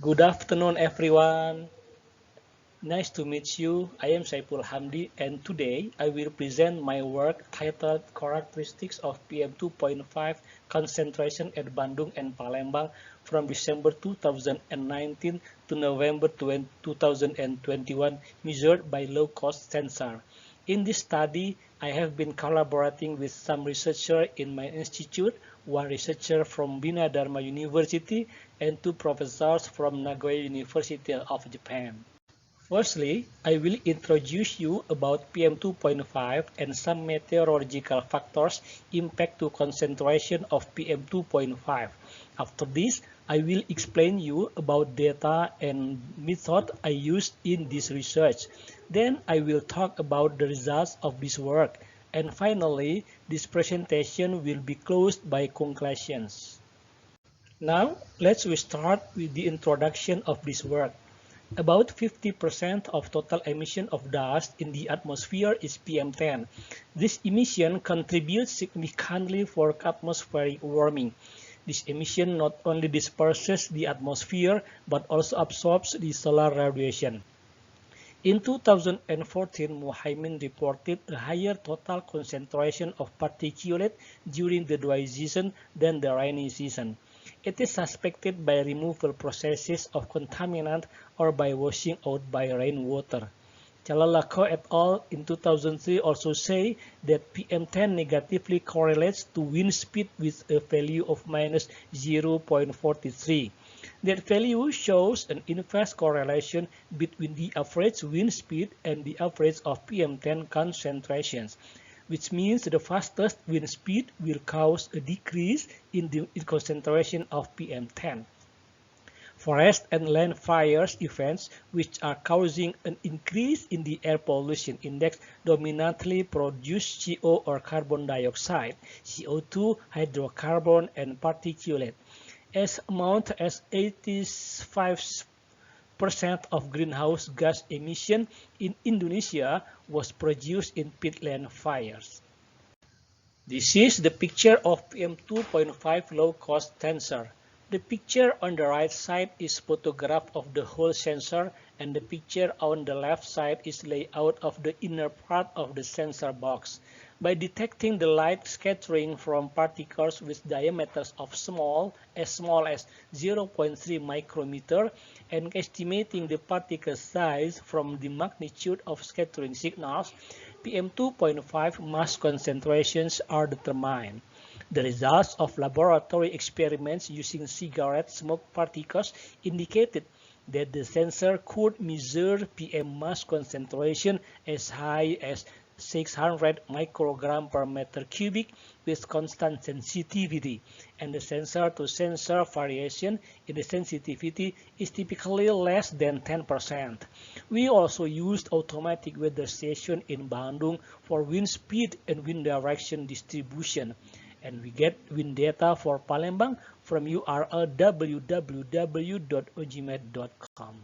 Good afternoon, everyone. Nice to meet you. I am SaipulHamdi, and today I will present my work titled Characteristics of PM 2.5 Concentration at Bandung and Palembang from December 2019 to November 2021, measured by low-cost sensor. In this study, I have been collaborating with some researchers in my institute, one researcher from Bina Dharma University, and two professors from Nagoya University of Japan. Firstly, I will introduce you about PM2.5 and some meteorological factors impact to concentration of PM2.5. After this, I will explain you about data and method I used in this research. Then I will talk about the results of this work. And finally, this presentation will be closed by conclusions. Now, let's start with the introduction of this work. About 50% of total emission of dust in the atmosphere is PM10. This emission contributes significantly for atmospheric warming. This emission not only disperses the atmosphere but also absorbs the solar radiation. In 2014, Muhaimin reported a higher total concentration of particulate during the dry season than the rainy season. It is suspected by removal processes of contaminant or by washing out by rainwater. Chalalako et al. In 2003 also say that PM10 negatively correlates to wind speed with a value of minus 0.43. That value shows an inverse correlation between the average wind speed and the average of PM10 concentrations, which means the fastest wind speed will cause a decrease in the concentration of PM10. Forest and land fires events, which are causing an increase in the air pollution index, dominantly produce CO or carbon dioxide, CO2, hydrocarbon, and particulate. As amount as 85% of greenhouse gas emission in Indonesia was produced in peatland fires. This is the picture of PM2.5 low-cost sensor. The picture on the right side is photograph of the whole sensor, and the picture on the left side is layout of the inner part of the sensor box. By detecting the light scattering from particles with diameters of small as 0.3 micrometer and estimating the particle size from the magnitude of scattering signals, PM2.5 mass concentrations are determined. The results of laboratory experiments using cigarette smoke particles indicated that the sensor could measure PM mass concentration as high as 600 microgram per meter cubic with constant sensitivity, and the sensor-to-sensor variation in the sensitivity is typically less than 10%. We also used automatic weather station in Bandung for wind speed and wind direction distribution. And we get wind data for Palembang from URL www.ogimed.com.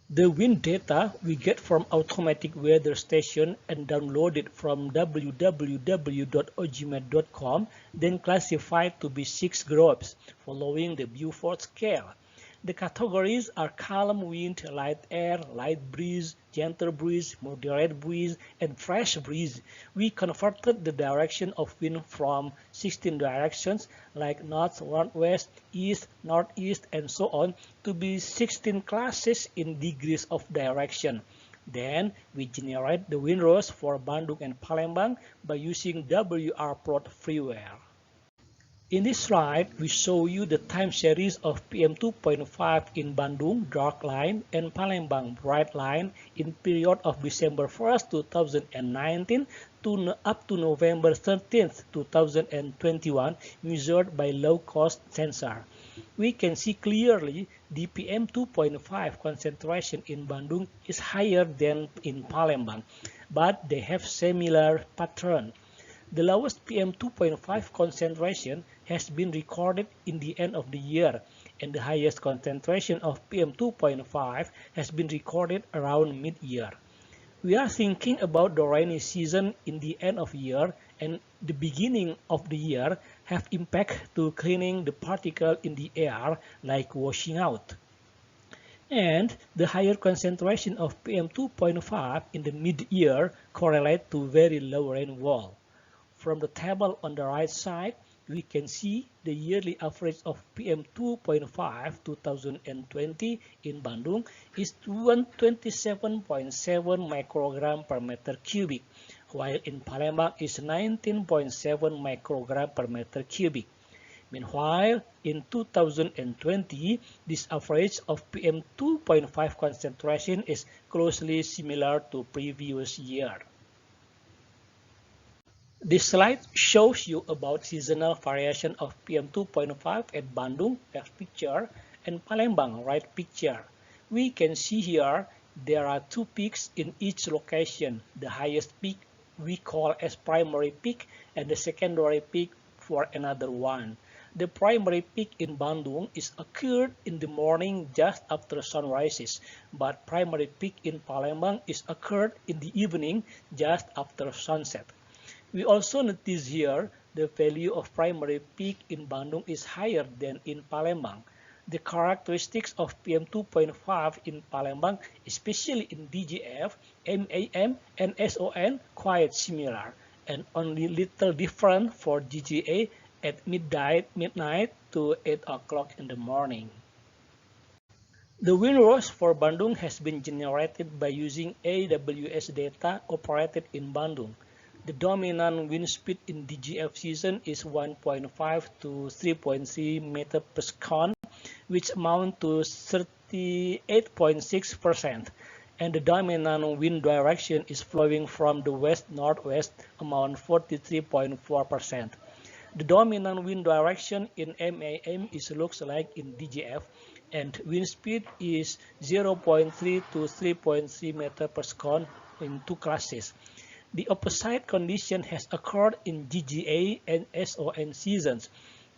The wind data we get from automatic weather station and downloaded from www.ogimed.com, then classified to be 6 groups following the Beaufort scale. The categories are calm wind, light air, light breeze, gentle breeze, moderate breeze, and fresh breeze. We converted the direction of wind from 16 directions like north, northwest, east, northeast, and so on to be 16 classes in degrees of direction. Then we generate the wind rows for Bandung and Palembang by using WR plot freeware. In this slide, we show you the time series of PM2.5 in Bandung, dark line, and Palembang, bright line, in period of December 1st, 2019 up to November 13th, 2021, measured by low-cost sensor. We can see clearly the PM2.5 concentration in Bandung is higher than in Palembang, but they have similar pattern. The lowest PM2.5 concentration has been recorded in the end of the year, and the highest concentration of PM2.5 has been recorded around mid-year. We are thinking about the rainy season in the end of year and the beginning of the year have impact to cleaning the particle in the air like washing out. And the higher concentration of PM2.5 in the mid-year correlate to very low rainfall. From the table on the right side, we can see the yearly average of PM2.5 2020 in Bandung is 127.7 microgram per meter cubic, while in Palembang is 19.7 microgram per meter cubic. Meanwhile, in 2020, this average of PM2.5 concentration is closely similar to previous year. This slide shows you about seasonal variation of PM2.5 at Bandung, left picture, and Palembang, right picture. We can see here there are two peaks in each location. The highest peak we call as primary peak and the secondary peak for another one. The primary peak in Bandung is occurred in the morning just after sunrises, but primary peak in Palembang is occurred in the evening just after sunset. We also notice here the value of primary peak in Bandung is higher than in Palembang. The characteristics of PM2.5 in Palembang, especially in DGF, MAM, and SON, quite similar, and only little different for GGA at midnight to 8 o'clock in the morning. The wind loss for Bandung has been generated by using AWS data operated in Bandung. The dominant wind speed in DGF season is 1.5 to 3.3 meter per second, which amount to 38.6%, and the dominant wind direction is flowing from the west-northwest, amount 43.4%. The dominant wind direction in MAM looks like in DGF, and wind speed is 0.3 to 3.3 meter per second in two classes. The opposite condition has occurred in GGA and SON seasons.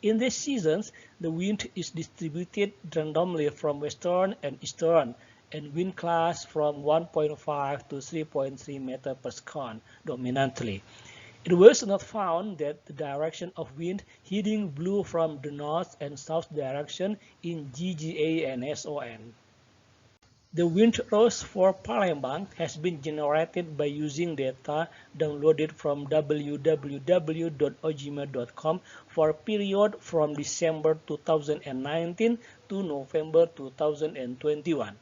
In these seasons, the wind is distributed randomly from western and eastern, and wind class from 1.5 to 3.3 meter per second dominantly. It was not found that the direction of wind heading blew from the north and south direction in GGA and SON. The wind loss for Palembang has been generated by using data downloaded from www.ojima.com for a period from December 2019 to November 2021.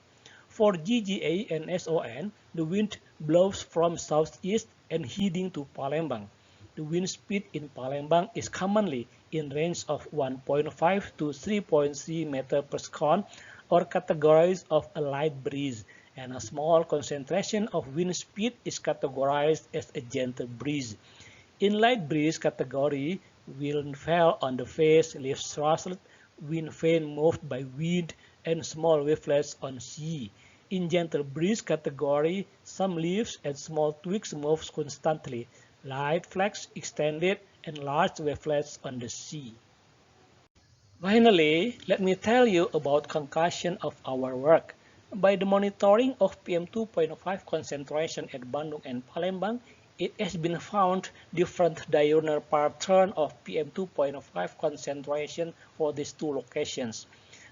For GGA and SON, the wind blows from southeast and heading to Palembang. The wind speed in Palembang is commonly in range of 1.5 to 3.3 meter per second, or categorized of a light breeze, and a small concentration of wind speed is categorized as a gentle breeze. In light breeze category, wind fell on the face, leaves rustled, wind fan moved by wind, and small wavelets on sea. In gentle breeze category, some leaves and small twigs move constantly, light flags extended, and large wavelets on the sea. Finally, let me tell you about conclusion of our work. By the monitoring of PM2.5 concentration at Bandung and Palembang, it has been found different diurnal pattern of PM2.5 concentration for these two locations.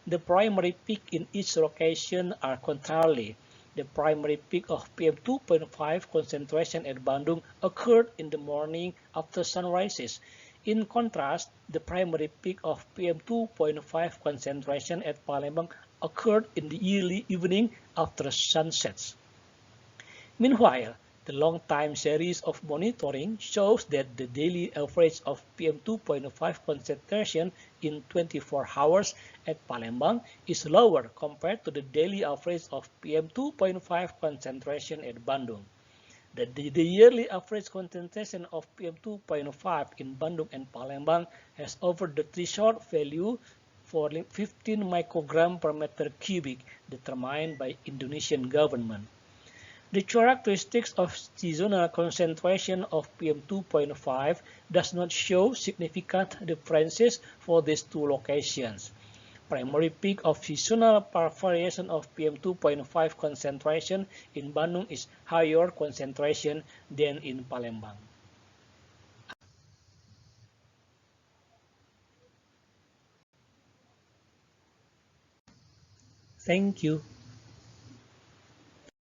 The primary peak in each location are contrarily. The primary peak of PM2.5 concentration at Bandung occurred in the morning after sunrises. In contrast, the primary peak of PM2.5 concentration at Palembang occurred in the early evening after sunsets. Meanwhile, the long time series of monitoring shows that the daily average of PM2.5 concentration in 24 hours at Palembang is lower compared to the daily average of PM2.5 concentration at Bandung. The yearly average concentration of PM2.5 in Bandung and Palembang has over the threshold value for 15 microgram per meter cubic determined by Indonesian government. The characteristics of seasonal concentration of PM2.5 does not show significant differences for these two locations. Primary peak of seasonal variation of PM2.5 concentration in Bandung is higher concentration than in Palembang. Thank you.